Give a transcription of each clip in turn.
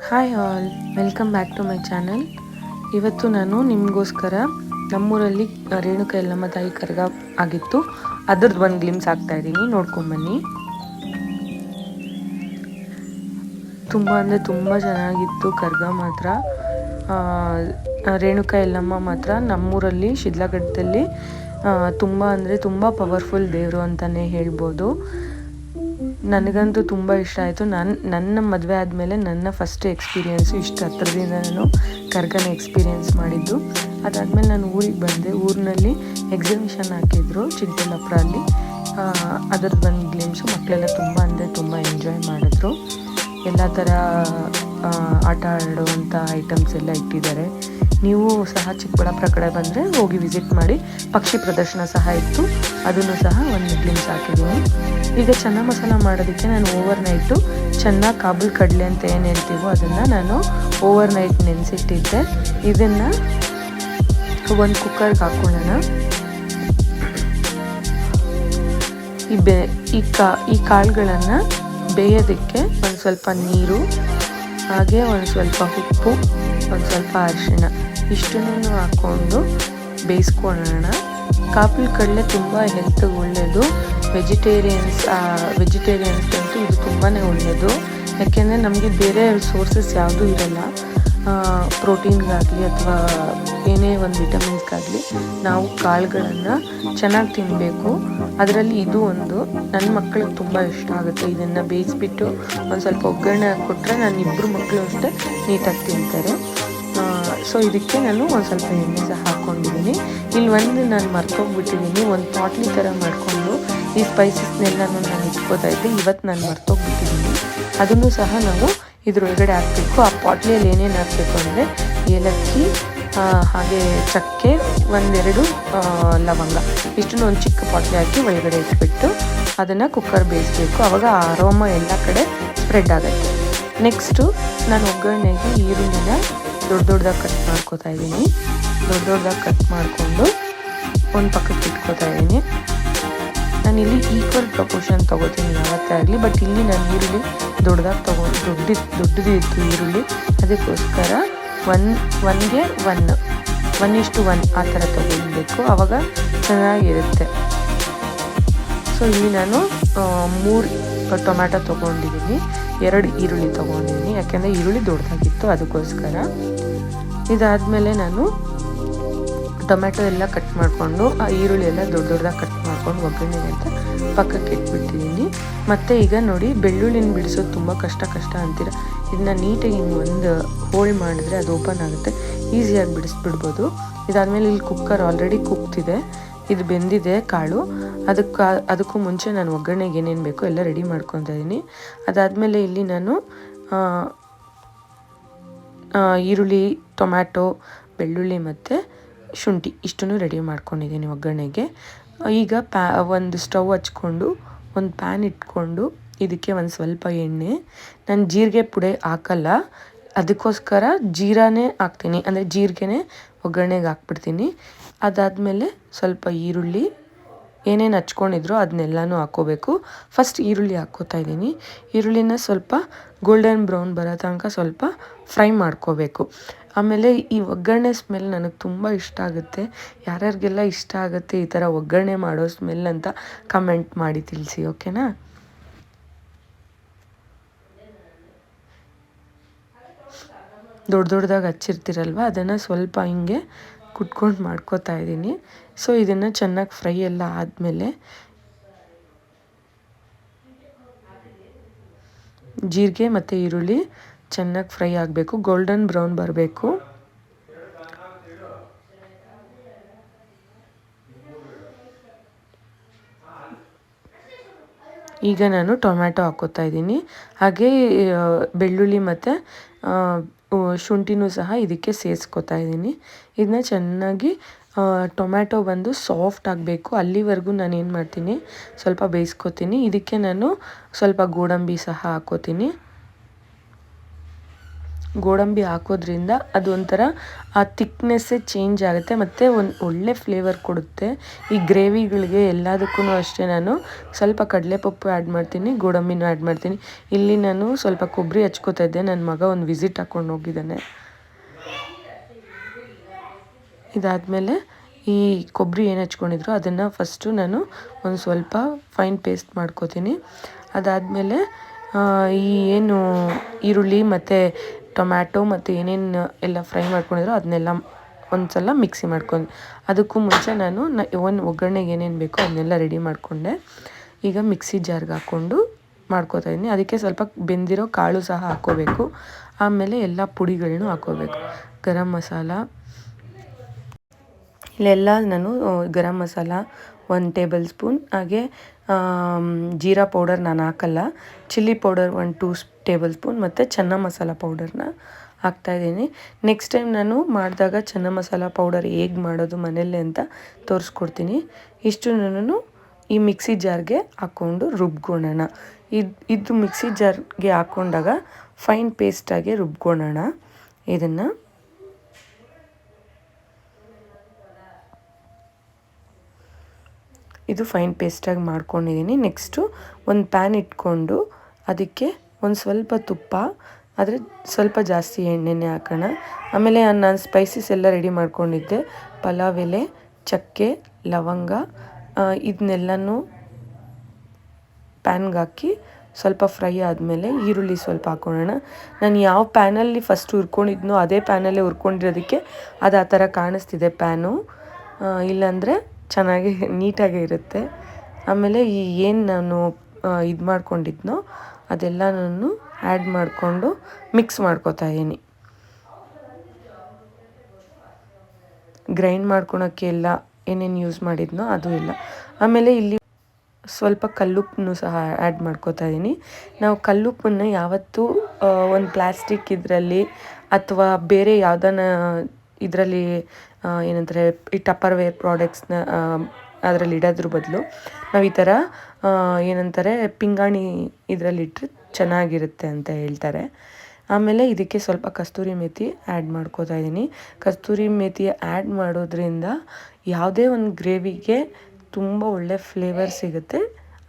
Hi all, welcome back to my channel. ಇವತ್ತು ನಾನು ನಿಮಗೋಸ್ಕರ ನಮ್ಮೂರಲ್ಲಿ ರೇಣುಕಾ ಯಲ್ಲಮ್ಮ ತಾಯಿ ಕರಗ ಆಗಿತ್ತು, ಅದ್ರದ್ದು ಒಂದು ಗ್ಲಿಮ್ಸ್ ಹಾಕ್ತಾಯಿದ್ದೀನಿ, ನೋಡ್ಕೊಂಬನ್ನಿ. ತುಂಬ ಅಂದರೆ ತುಂಬ ಚೆನ್ನಾಗಿತ್ತು ಕರಗ ಮಾತ್ರ. ರೇಣುಕಾ ಯಲ್ಲಮ್ಮ ಮಾತ್ರ ನಮ್ಮೂರಲ್ಲಿ ಶಿಡ್ಲಘಟ್ಟದಲ್ಲಿ ತುಂಬ ಅಂದರೆ ತುಂಬ ಪವರ್ಫುಲ್ ದೇವರು ಅಂತಲೇ ಹೇಳ್ಬೋದು. ನನಗಂತೂ ತುಂಬ ಇಷ್ಟ ಆಯಿತು. ನನ್ನ ಮದುವೆ ಆದಮೇಲೆ ನನ್ನ ಫಸ್ಟ್ ಎಕ್ಸ್ಪೀರಿಯೆನ್ಸು ಇಷ್ಟು ಹತ್ರದಿಂದ ನಾನು ಕರ್ಗನ ಎಕ್ಸ್ಪೀರಿಯೆನ್ಸ್ ಮಾಡಿದ್ದು. ಅದಾದಮೇಲೆ ನಾನು ಊರಿಗೆ ಬಂದೆ. ಊರಿನಲ್ಲಿ ಎಕ್ಸಿಬಿಷನ್ ಹಾಕಿದ್ರು ಚಿಕ್ಕಬಳ್ಳಾಪುರ ಅಲ್ಲಿ. ಅದರದ್ದು ಒಂದು ಗ್ಲಿಮ್ಸು ಮಕ್ಕಳೆಲ್ಲ ತುಂಬ ಅಂದರೆ ತುಂಬ ಎಂಜಾಯ್ ಮಾಡಿದ್ರು. ಎಲ್ಲ ಥರ ಆಟ ಆಡುವಂಥ ಐಟಮ್ಸ್ ಎಲ್ಲ ಇಟ್ಟಿದ್ದಾರೆ. ನೀವು ಸಹ ಚಿಕ್ಕಬಳ್ಳಾಪುರ ಕಡೆ ಬಂದರೆ ಹೋಗಿ ವಿಸಿಟ್ ಮಾಡಿ. ಪಕ್ಷಿ ಪ್ರದರ್ಶನ ಸಹ ಇತ್ತು, ಅದನ್ನು ಸಹ ಒಂದು ಗ್ಲಿಮ್ಸ್ ಹಾಕಿದ್ದೀನಿ. ಈಗ ಚೆನ್ನ ಮಸಾಲ ಮಾಡೋದಕ್ಕೆ ನಾನು ಓವರ್ ನೈಟು ಚೆನ್ನಾಗಿ ಕಾಬೂಲ್ ಕಡಲೆ ಅಂತ ಏನು ಹೇಳ್ತೀವೋ ಅದನ್ನು ನಾನು ಓವರ್ ನೈಟ್ ನೆನೆಸಿಟ್ಟಿದ್ದೆ. ಇದನ್ನು ಒಂದು ಕುಕ್ಕರ್ಗೆ ಹಾಕ್ಕೊಳ್ಳೋಣ. ಈ ಕಾಳುಗಳನ್ನು ಬೇಯೋದಕ್ಕೆ ಒಂದು ಸ್ವಲ್ಪ ನೀರು, ಹಾಗೆ ಒಂದು ಸ್ವಲ್ಪ ಉಪ್ಪು, ಒಂದು ಸ್ವಲ್ಪ ಅರಿಶಿಣ ಇಷ್ಟನ್ನು ಹಾಕ್ಕೊಂಡು ಬೇಯಿಸ್ಕೊಳ್ಳೋಣ. ಕಾಬೂಲ್ ಕಡಲೆ ತುಂಬ ಹೆಲ್ತ್ಗೆ ಒಳ್ಳೆಯದು. ವೆಜಿಟೇರಿಯನ್ಸ್ಗಂತೂ ಇದು ತುಂಬಾ ಒಳ್ಳೆಯದು. ಯಾಕೆಂದರೆ ನಮಗೆ ಬೇರೆ ಸೋರ್ಸಸ್ ಯಾವುದೂ ಇರಲ್ಲ. ಪ್ರೋಟೀನ್ಗಾಗಲಿ ಅಥವಾ ಏನೇ ಒಂದು ವಿಟಮಿನ್ಸ್ಗಾಗಲಿ ನಾವು ಕಾಳುಗಳನ್ನು ಚೆನ್ನಾಗಿ ತಿನ್ನಬೇಕು. ಅದರಲ್ಲಿ ಇದು ಒಂದು ನನ್ನ ಮಕ್ಕಳಿಗೆ ತುಂಬ ಇಷ್ಟ ಆಗುತ್ತೆ. ಇದನ್ನು ಬೇಯಿಸ್ಬಿಟ್ಟು ಒಂದು ಸ್ವಲ್ಪ ಒಗ್ಗರಣೆ ಹಾಕ್ಕೊಟ್ರೆ ನನ್ನ ಇಬ್ಬರು ಮಕ್ಕಳು ಅಷ್ಟೇ ನೀಟಾಗಿ ತಿಂತಾರೆ. ಸೊ ಇದಕ್ಕೆ ನಾನು ಒಂದು ಸ್ವಲ್ಪ ಎಣ್ಣೆ ಸಹ ಹಾಕ್ಕೊಂಡಿದ್ದೀನಿ. ಇಲ್ಲಿ ಒಂದು ನಾನು ಮರ್ತೋಗ್ಬಿಟ್ಟಿದ್ದೀನಿ, ಒಂದು ಪಾಟ್ಲಿ ಥರ ಮಾಡಿಕೊಂಡು ಈ ಸ್ಪೈಸಸ್ನೆಲ್ಲನೂ ನಾನು ಇಟ್ಕೋತಾ ಇದ್ದೆ. ಇವತ್ತು ನಾನು ಮರ್ತೋಗ್ಬಿಟ್ಟಿದ್ದೀನಿ. ಅದನ್ನು ಸಹ ನಾವು ಇದ್ರೊಳಗಡೆ ಹಾಕಬೇಕು. ಆ ಪಾಟ್ಲಿಯಲ್ಲಿ ಏನೇನು ಹಾಕಬೇಕು ಅಂದರೆ ಏಲಕ್ಕಿ, ಹಾಗೆ ಚಕ್ಕೆ, ಒಂದೆರಡು ಲವಂಗ, ಇಷ್ಟನ್ನು ಒಂದು ಚಿಕ್ಕ ಪಾಟ್ಲಿ ಹಾಕಿ ಒಳಗಡೆ ಇಟ್ಬಿಟ್ಟು ಅದನ್ನು ಕುಕ್ಕರ್ ಬೇಯಿಸಬೇಕು. ಆವಾಗ ಆ ಅರೋಮ ಎಲ್ಲ ಕಡೆ ಸ್ಪ್ರೆಡ್ ಆಗುತ್ತೆ. ನೆಕ್ಸ್ಟು ನಾನು ಒಗ್ಗರಣೆಗೆ ಈರುಳ್ಳಿನ ದೊಡ್ಡದಾಗಿ ಕಟ್ ಮಾಡ್ಕೋತಾ ಇದ್ದೀನಿ. ದೊಡ್ಡದಾಗಿ ಕಟ್ ಮಾಡಿಕೊಂಡು ಒಂದು ಪಕ್ಕಕ್ಕೆ ಇಟ್ಕೋತಾ ಇದ್ದೀನಿ. ನಾನಿಲ್ಲಿ ಈಕ್ವಲ್ ಪ್ರಪೋರ್ಷನ್ ತೊಗೋತೀನಿ ಯಾವತ್ತೇ ಆಗಲಿ. ಬಟ್ ಇಲ್ಲಿ ನಾನು ಈರುಳ್ಳಿ ದೊಡ್ಡದಾಗಿ ದೊಡ್ಡದು ಇತ್ತು ಈರುಳ್ಳಿ, ಅದಕ್ಕೋಸ್ಕರ 1:1 ಆ ಥರ ತೊಗೊಳ್ಬೇಕು, ಆವಾಗ ಚೆನ್ನಾಗಿರುತ್ತೆ. ಸೊ ಇಲ್ಲಿ ನಾನು 3 ಟೊಮ್ಯಾಟೊ ತೊಗೊಂಡಿದ್ದೀನಿ, 2 ಈರುಳ್ಳಿ ತೊಗೊಂಡಿದ್ದೀನಿ, ಯಾಕೆಂದರೆ ಈರುಳ್ಳಿ ದೊಡ್ಡದಾಗಿತ್ತು ಅದಕ್ಕೋಸ್ಕರ. ಇದಾದಮೇಲೆ ನಾನು ಟೊಮ್ಯಾಟೊ ಎಲ್ಲ ಕಟ್ ಮಾಡಿಕೊಂಡು ಆ ಈರುಳ್ಳಿ ಎಲ್ಲ ದೊಡ್ಡದಾಗಿ ಕಟ್ ಮಾಡ್ಕೊಂಡು ಒಗ್ಗರಣೆಗೆ ಅಂತ ಪಕ್ಕಕ್ಕೆ ಇಟ್ಬಿಟ್ಟಿದ್ದೀನಿ. ಮತ್ತು ಈಗ ನೋಡಿ, ಬೆಳ್ಳುಳ್ಳಿನ ಬಿಡಿಸೋದು ತುಂಬ ಕಷ್ಟ ಅಂತೀರ. ಇದನ್ನ ನೀಟಾಗಿ ಹಿಂಗೆ ಒಂದು ಹೋಲ್ಡ್ ಮಾಡಿದ್ರೆ ಅದು ಓಪನ್ ಆಗುತ್ತೆ, ಈಸಿಯಾಗಿ ಬಿಡಿಸ್ಬಿಡ್ಬೋದು. ಇದಾದಮೇಲೆ ಇಲ್ಲಿ ಕುಕ್ಕರ್ ಆಲ್ರೆಡಿ ಕುಕ್ತಿದೆ, ಇದು ಬೆಂದಿದೆ ಕಾಳು. ಅದಕ್ಕೂ ಮುಂಚೆ ನಾನು ಒಗ್ಗರಣೆಗೆ ಏನೇನು ಬೇಕೋ ಎಲ್ಲ ರೆಡಿ ಮಾಡ್ಕೊತಾ ಇದ್ದೀನಿ. ಅದಾದಮೇಲೆ ಇಲ್ಲಿ ನಾನು ಈರುಳ್ಳಿ, ಟೊಮ್ಯಾಟೊ, ಬೆಳ್ಳುಳ್ಳಿ ಮತ್ತು ಶುಂಠಿ ಇಷ್ಟನ್ನು ರೆಡಿ ಮಾಡ್ಕೊಂಡಿದ್ದೀನಿ ಒಗ್ಗರಣೆಗೆ. ಈಗ ಒಂದು ಸ್ಟವ್ ಹಚ್ಕೊಂಡು ಒಂದು ಪ್ಯಾನ್ ಇಟ್ಕೊಂಡು ಇದಕ್ಕೆ ಒಂದು ಸ್ವಲ್ಪ ಎಣ್ಣೆ. ನಾನು ಜೀರಿಗೆ ಪುಡಿ ಹಾಕಲ್ಲ, ಅದಕ್ಕೋಸ್ಕರ ಜೀರಾನೇ ಹಾಕ್ತೀನಿ, ಅಂದರೆ ಜೀರಿಗೆನೇ ಒಗ್ಗರಣೆಗೆ ಹಾಕ್ಬಿಡ್ತೀನಿ. ಅದಾದಮೇಲೆ ಸ್ವಲ್ಪ ಈರುಳ್ಳಿ ಏನೇನು ಹಚ್ಕೊಂಡಿದ್ರು ಅದನ್ನೆಲ್ಲನೂ ಹಾಕ್ಕೋಬೇಕು. ಫಸ್ಟ್ ಈರುಳ್ಳಿ ಹಾಕ್ಕೋತಾ ಇದ್ದೀನಿ. ಈರುಳ್ಳಿನ ಸ್ವಲ್ಪ ಗೋಲ್ಡನ್ ಬ್ರೌನ್ ಬರೋ ತನಕ ಸ್ವಲ್ಪ ಫ್ರೈ ಮಾಡ್ಕೋಬೇಕು. ಆಮೇಲೆ ಈ ಒಗ್ಗರಣೆ ಸ್ಮೆಲ್ ನನಗೆ ತುಂಬ ಇಷ್ಟ ಆಗುತ್ತೆ. ಯಾರ್ಯಾರಿಗೆಲ್ಲ ಇಷ್ಟ ಆಗುತ್ತೆ ಈ ಥರ ಒಗ್ಗರಣೆ ಮಾಡೋ ಸ್ಮೆಲ್ ಅಂತ ಕಮೆಂಟ್ ಮಾಡಿ ತಿಳಿಸಿ, ಓಕೆನಾ? ದೊಡ್ಡದಾಗಿ ಹಚ್ಚಿರ್ತೀರಲ್ವ, ಅದನ್ನು ಸ್ವಲ್ಪ ಹಿಂಗೆ ಕುಟ್ಕೊಂಡು ಮಾಡ್ಕೋತಾ ಇದ್ದೀನಿ. ಸೊ ಇದನ್ನು ಚೆನ್ನಾಗಿ ಫ್ರೈ ಎಲ್ಲ ಆದಮೇಲೆ ಜೀರಿಗೆ ಮತ್ತು ಈರುಳ್ಳಿ ಚೆನ್ನಾಗಿ ಫ್ರೈ ಆಗಬೇಕು, ಗೋಲ್ಡನ್ ಬ್ರೌನ್ ಬರಬೇಕು. ಈಗ ನಾನು ಟೊಮ್ಯಾಟೊ ಹಾಕ್ಕೋತಾ ಇದ್ದೀನಿ, ಹಾಗೆ ಬೆಳ್ಳುಳ್ಳಿ ಮತ್ತು ಶುಂಠಿನೂ ಸಹ ಇದಕ್ಕೆ ಸೇರಿಸ್ಕೋತಾ ಇದ್ದೀನಿ. ಇದನ್ನ ಚೆನ್ನಾಗಿ ಟೊಮ್ಯಾಟೊ ಬಂದು ಸಾಫ್ಟ್ ಆಗಬೇಕು, ಅಲ್ಲಿವರೆಗೂ ನಾನು ಏನು ಮಾಡ್ತೀನಿ, ಸ್ವಲ್ಪ ಬೇಯಿಸ್ಕೊತೀನಿ. ಇದಕ್ಕೆ ನಾನು ಸ್ವಲ್ಪ ಗೋಡಂಬಿ ಸಹ ಹಾಕ್ಕೋತೀನಿ. ಗೋಡಂಬಿ ಹಾಕೋದ್ರಿಂದ ಅದು ಒಂಥರ ಆ ಥಿಕ್ನೆಸ್ಸೇ ಚೇಂಜ್ ಆಗುತ್ತೆ ಮತ್ತು ಒಂದು ಒಳ್ಳೆ ಫ್ಲೇವರ್ ಕೊಡುತ್ತೆ. ಈ ಗ್ರೇವಿಗಳಿಗೆ ಎಲ್ಲದಕ್ಕೂ ಅಷ್ಟೇ ನಾನು ಸ್ವಲ್ಪ ಕಡಲೆಪಪ್ಪು ಆ್ಯಡ್ ಮಾಡ್ತೀನಿ, ಗೋಡಂಬಿನೂ ಆ್ಯಡ್ ಮಾಡ್ತೀನಿ. ಇಲ್ಲಿ ನಾನು ಸ್ವಲ್ಪ ಕೊಬ್ಬರಿ ಹಚ್ಕೋತಾ ಇದ್ದೆ, ನನ್ನ ಮಗ ಒಂದು ವಿಸಿಟ್ ಹಾಕ್ಕೊಂಡು ಹೋಗಿದ್ದಾನೆ. ಇದಾದಮೇಲೆ ಈ ಕೊಬ್ಬರಿ ಏನು ಹಚ್ಕೊಂಡಿದ್ರು ಅದನ್ನು ಫಸ್ಟು ನಾನು ಒಂದು ಸ್ವಲ್ಪ ಫೈನ್ ಪೇಸ್ಟ್ ಮಾಡ್ಕೋತೀನಿ. ಅದಾದಮೇಲೆ ಈ ಏನು ಈರುಳ್ಳಿ ಮತ್ತು ಟೊಮ್ಯಾಟೊ ಮತ್ತು ಏನೇನು ಎಲ್ಲ ಫ್ರೈ ಮಾಡ್ಕೊಂಡಿದ್ರು ಅದನ್ನೆಲ್ಲ ಒಂದು ಸಲ ಮಿಕ್ಸಿ ಮಾಡ್ಕೊಂಡು, ಅದಕ್ಕೂ ಮುಂಚೆ ನಾನು ಒಗ್ಗರಣೆಗೆ ಏನೇನು ಬೇಕೋ ಅದನ್ನೆಲ್ಲ ರೆಡಿ ಮಾಡಿಕೊಂಡೆ. ಈಗ ಮಿಕ್ಸಿ ಜಾರ್ಗೆ ಹಾಕ್ಕೊಂಡು ಮಾಡ್ಕೋತಾ ಇದ್ದೀನಿ. ಅದಕ್ಕೆ ಸ್ವಲ್ಪ ಬೆಂದಿರೋ ಕಾಳು ಸಹ ಹಾಕ್ಕೋಬೇಕು. ಆಮೇಲೆ ಎಲ್ಲ ಪುಡಿಗಳನ್ನೂ ಹಾಕ್ಕೋಬೇಕು. ಗರಂ ಮಸಾಲ, ಇಲ್ಲೆಲ್ಲ ನಾನು ಗರಂ ಮಸಾಲ 1 ಟೇಬಲ್ ಸ್ಪೂನ್, ಹಾಗೆ ಜೀರಾ ಪೌಡರ್ ನಾನು ಹಾಕಲ್ಲ, ಚಿಲ್ಲಿ ಪೌಡರ್ 1-2 ಟೇಬಲ್ ಸ್ಪೂನ್ ಮತ್ತು ಚೆನ್ನ ಮಸಾಲ ಪೌಡರ್ನ ಹಾಕ್ತಾಯಿದ್ದೀನಿ. ನೆಕ್ಸ್ಟ್ ಟೈಮ್ ನಾನು ಮಾಡಿದಾಗ ಚೆನ್ನ ಮಸಾಲ ಪೌಡರ್ ಹೇಗೆ ಮಾಡೋದು ಮನೆಯಲ್ಲೇ ಅಂತ ತೋರಿಸ್ಕೊಡ್ತೀನಿ. ಇಷ್ಟನ್ನು ಈ ಮಿಕ್ಸಿ ಜಾರ್ಗೆ ಹಾಕ್ಕೊಂಡು ರುಬ್ಕೊಳ್ಳೋಣ. ಇದು ಮಿಕ್ಸಿ ಜಾರ್ಗೆ ಹಾಕ್ಕೊಂಡಾಗ ಫೈನ್ ಪೇಸ್ಟಾಗಿ ರುಬ್ಕೊಳ್ಳೋಣ. ಇದನ್ನು ಇದು ಫೈನ್ ಪೇಸ್ಟಾಗಿ ಮಾಡ್ಕೊಂಡಿದ್ದೀನಿ. ನೆಕ್ಸ್ಟು ಒಂದು ಪ್ಯಾನ್ ಇಟ್ಕೊಂಡು ಅದಕ್ಕೆ ಒಂದು ಸ್ವಲ್ಪ ತುಪ್ಪ, ಆದರೆ ಸ್ವಲ್ಪ ಜಾಸ್ತಿ ಎಣ್ಣೆನೇ ಹಾಕೋಣ. ಆಮೇಲೆ ನಾನು ಸ್ಪೈಸಸ್ ಎಲ್ಲ ರೆಡಿ ಮಾಡ್ಕೊಂಡಿದ್ದೆ, ಪಲಾವ್ ಎಲೆ, ಚಕ್ಕೆ, ಲವಂಗ, ಇದನ್ನೆಲ್ಲನೂ ಪ್ಯಾನ್ಗೆ ಹಾಕಿ ಸ್ವಲ್ಪ ಫ್ರೈ ಆದಮೇಲೆ ಈರುಳ್ಳಿ ಸ್ವಲ್ಪ ಹಾಕ್ಕೊಳ್ಳೋಣ. ನಾನು ಯಾವ ಪ್ಯಾನಲ್ಲಿ ಫಸ್ಟ್ ಹುರ್ಕೊಂಡಿದ್ನೋ ಅದೇ ಪ್ಯಾನಲ್ಲೇ ಹುರ್ಕೊಂಡಿರೋದಕ್ಕೆ ಅದು ಆ ಥರ ಕಾಣಿಸ್ತಿದೆ ಪ್ಯಾನು, ಇಲ್ಲಾಂದರೆ ಚೆನ್ನಾಗಿ ನೀಟಾಗೇ ಇರುತ್ತೆ. ಆಮೇಲೆ ಈ ಏನು ನಾನು ಇದು ಮಾಡ್ಕೊಂಡಿದ್ನೋ ಅದೆಲ್ಲ ನಾನು ಆ್ಯಡ್ ಮಾಡಿಕೊಂಡು ಮಿಕ್ಸ್ ಮಾಡ್ಕೊತಾ ಇದ್ದೀನಿ. ಗ್ರೈಂಡ್ ಮಾಡ್ಕೊಳಕ್ಕೆ ಎಲ್ಲ ಏನೇನು ಯೂಸ್ ಮಾಡಿದ್ನೋ ಅದು ಇಲ್ಲ. ಆಮೇಲೆ ಇಲ್ಲಿ ಸ್ವಲ್ಪ ಕಲ್ಲುಪ್ಪನ್ನು ಸಹ ಆ್ಯಡ್ ಮಾಡ್ಕೊತಾ ಇದ್ದೀನಿ. ನಾವು ಕಲ್ಲುಪ್ಪನ್ನು ಯಾವತ್ತೂ ಒಂದು ಪ್ಲಾಸ್ಟಿಕ್ ಇದರಲ್ಲಿ ಅಥವಾ ಬೇರೆ ಯಾವುದನ್ನ ಇದರಲ್ಲಿ ಏನಂತಾರೆ ಈ ಟಪ್ಪರ್ವೇರ್ ಪ್ರಾಡಕ್ಟ್ಸ್ನ ಅದರಲ್ಲಿ ಇಡೋದ್ರ ಬದಲು ನಾವು ಈ ಥರ ಏನಂತಾರೆ ಪಿಂಗಾಣಿ ಇದರಲ್ಲಿಟ್ಟರೆ ಚೆನ್ನಾಗಿರುತ್ತೆ ಅಂತ ಹೇಳ್ತಾರೆ. ಆಮೇಲೆ ಇದಕ್ಕೆ ಸ್ವಲ್ಪ ಕಸ್ತೂರಿ ಮೇಥಿ ಆ್ಯಡ್ ಮಾಡ್ಕೋತಾ ಇದ್ದೀನಿ. ಕಸ್ತೂರಿ ಮೇಥಿ ಆ್ಯಡ್ ಮಾಡೋದ್ರಿಂದ ಯಾವುದೇ ಒಂದು ಗ್ರೇವಿಗೆ ತುಂಬ ಒಳ್ಳೆ ಫ್ಲೇವರ್ ಸಿಗುತ್ತೆ,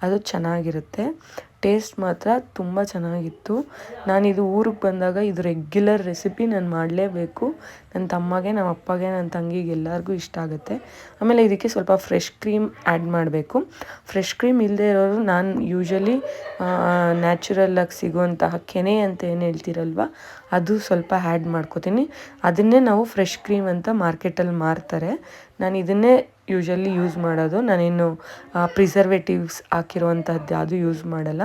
ಅದು ಚೆನ್ನಾಗಿರುತ್ತೆ. ಟೇಸ್ಟ್ ಮಾತ್ರ ತುಂಬ ಚೆನ್ನಾಗಿತ್ತು. ನಾನಿದು ಊರಿಗೆ ಬಂದಾಗ ಇದು ರೆಗ್ಯುಲರ್ ರೆಸಿಪಿ ನಾನು ಮಾಡಲೇಬೇಕು. ನನ್ನ ತಮ್ಮಗೆ, ನಮ್ಮ ಅಪ್ಪಗೆ, ನನ್ನ ತಂಗಿಗೆ ಎಲ್ಲರಿಗೂ ಇಷ್ಟ ಆಗುತ್ತೆ. ಆಮೇಲೆ ಇದಕ್ಕೆ ಸ್ವಲ್ಪ ಫ್ರೆಶ್ ಕ್ರೀಮ್ ಆ್ಯಡ್ ಮಾಡಬೇಕು. ಫ್ರೆಶ್ ಕ್ರೀಮ್ ಇಲ್ಲದೆ ಇರೋರು ನಾನು ಯೂಶ್ವಲಿ ನ್ಯಾಚುರಲ್ಲಾಗಿ ಸಿಗುವಂತಹ ಕೆನೆ ಅಂತ ಏನು ಹೇಳ್ತೀರಲ್ವ ಅದು ಸ್ವಲ್ಪ ಆ್ಯಡ್ ಮಾಡ್ಕೋತೀನಿ. ಅದನ್ನೇ ನಾವು ಫ್ರೆಶ್ ಕ್ರೀಮ್ ಅಂತ ಮಾರ್ಕೆಟಲ್ಲಿ ಮಾರ್ತಾರೆ. ನಾನು ಇದನ್ನೇ ಯೂಶ್ವಲಿ ಯೂಸ್ ಮಾಡೋದು. ನಾನೇನು ಪ್ರಿಸರ್ವೇಟಿವ್ಸ್ ಹಾಕಿರುವಂಥದ್ದು ಯಾವುದು ಯೂಸ್ ಮಾಡಲ್ಲ.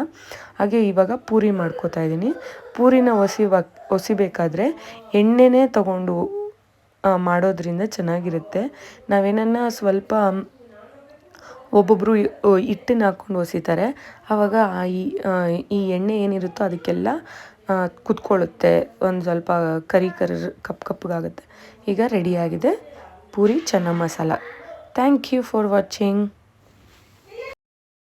ಹಾಗೆ ಇವಾಗ ಪೂರಿ ಮಾಡ್ಕೋತಾ ಇದ್ದೀನಿ. ಪೂರಿನ ಒಸಿಬೇಕಾದ್ರೆ ಎಣ್ಣೆನೇ ತಗೊಂಡು ಮಾಡೋದ್ರಿಂದ ಚೆನ್ನಾಗಿರುತ್ತೆ. ನಾವೇನನ್ನ ಸ್ವಲ್ಪ ಒಬ್ಬೊಬ್ಬರು ಹಿಟ್ಟನ್ನು ಹಾಕ್ಕೊಂಡು ಒಸಿತಾರೆ, ಆವಾಗ ಈ ಎಣ್ಣೆ ಏನಿರುತ್ತೋ ಅದಕ್ಕೆಲ್ಲ ಕುತ್ಕೊಳ್ಳುತ್ತೆ, ಒಂದು ಸ್ವಲ್ಪ ಕಪ್ಪಗಾಗುತ್ತೆ. ಈಗ ರೆಡಿಯಾಗಿದೆ puri chana masala. Thank you for watching.